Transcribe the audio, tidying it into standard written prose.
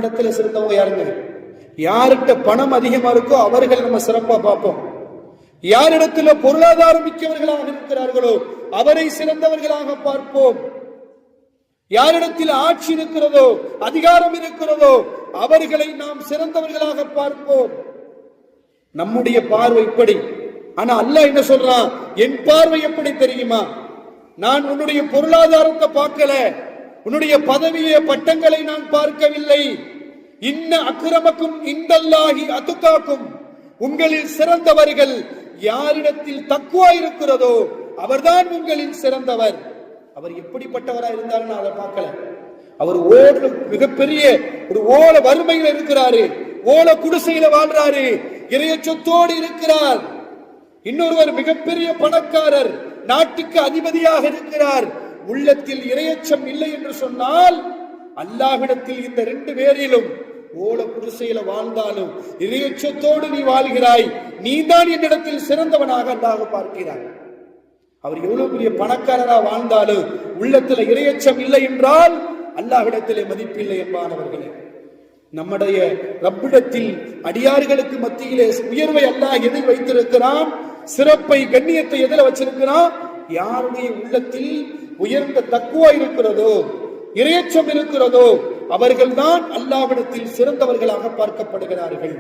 இடத்துல சிறந்தவங்க யாருங்க? யார்கிட்ட பணம் அதிகமா இருக்கோ அவர்கள் நம்ம சிறப்பா பார்ப்போம். யாரிடத்துல பொருளாதாரம் மிக்கவர்களாக இருக்கிறார்களோ அவரை சிறந்தவர்களாக பார்ப்போம். யாரிடத்தில் ஆட்சி இருக்கிறதோ அதிகாரம் இருக்கிறதோ அவர்களை நாம் சிறந்தவர்களாக பார்ப்போம். நம்முடைய பார்வை இப்படி. ஆனா அல்லாஹ் என்ன சொல்றான்? என் பார்வை எப்படி தெரியுமா? நான் உன்னுடைய பொருளாதாரத்தை பார்க்கல, உன்னுடைய பதவியை பட்டங்களை நான் பார்க்கவில்லை. இன்ன அக்ரமக்கும் இந்தல்லாஹி அத்துகாக்கும், உங்களில் சிறந்தவர்கள் யாரிடத்தில் தக்குவா இருக்கிறதோ அவர்தான் உங்களில் சிறந்தவர். அவர் எப்படிப்பட்டவரா இருந்தாருன்னு அதை பார்க்கல. அவர் மிகப்பெரிய ஒரு ஓல வறுமையில் இருக்கிறாரு, ஓல குடிசையில வாழ்றாரு, இறையச்சத்தோடு இருக்கிறார். இன்னொருவர் மிகப்பெரிய பணக்காரர், நாட்டுக்கு அதிபதியாக இருக்கிறார். உள்ளத்தில் இறையச்சம் இல்லை என்று சொன்னால் அல்லாஹ்விடத்தில் இந்த ரெண்டு பேரிலும் ஓல குடிசையில வாழ்ந்தாலும் இறையச்சத்தோடு நீ வாழ்கிறாய், நீதான் என்னிடத்தில் சிறந்தவனாக அல்லாஹ் பார்க்கிறார். அவர் எவ்வளவு பெரிய பணக்காரரா வாழ்ந்தாலும் உள்ளத்துல இறையச்சம் இல்லை என்றால் அல்லாஹ்விடத்திலே மதிப்பில்லை என்பானவர்களே. நம்முடைய ரப்பிடத்தில் அடியார்களுக்கு மத்தியிலே உயர்வை அல்லாஹ் எதில் வைத்திருக்கிறான்? சிறப்பை கண்ணியத்தை எதில் வச்சிருக்கிறான்? யாருடைய உள்ளத்தில் உயர்ந்த தக்குவா இருக்கிறதோ இறையச்சம் இருக்கிறதோ அவர்கள்தான் அல்லாஹ்விடத்தில் சிறந்தவர்களாக பார்க்கப்படுகிறார்கள்.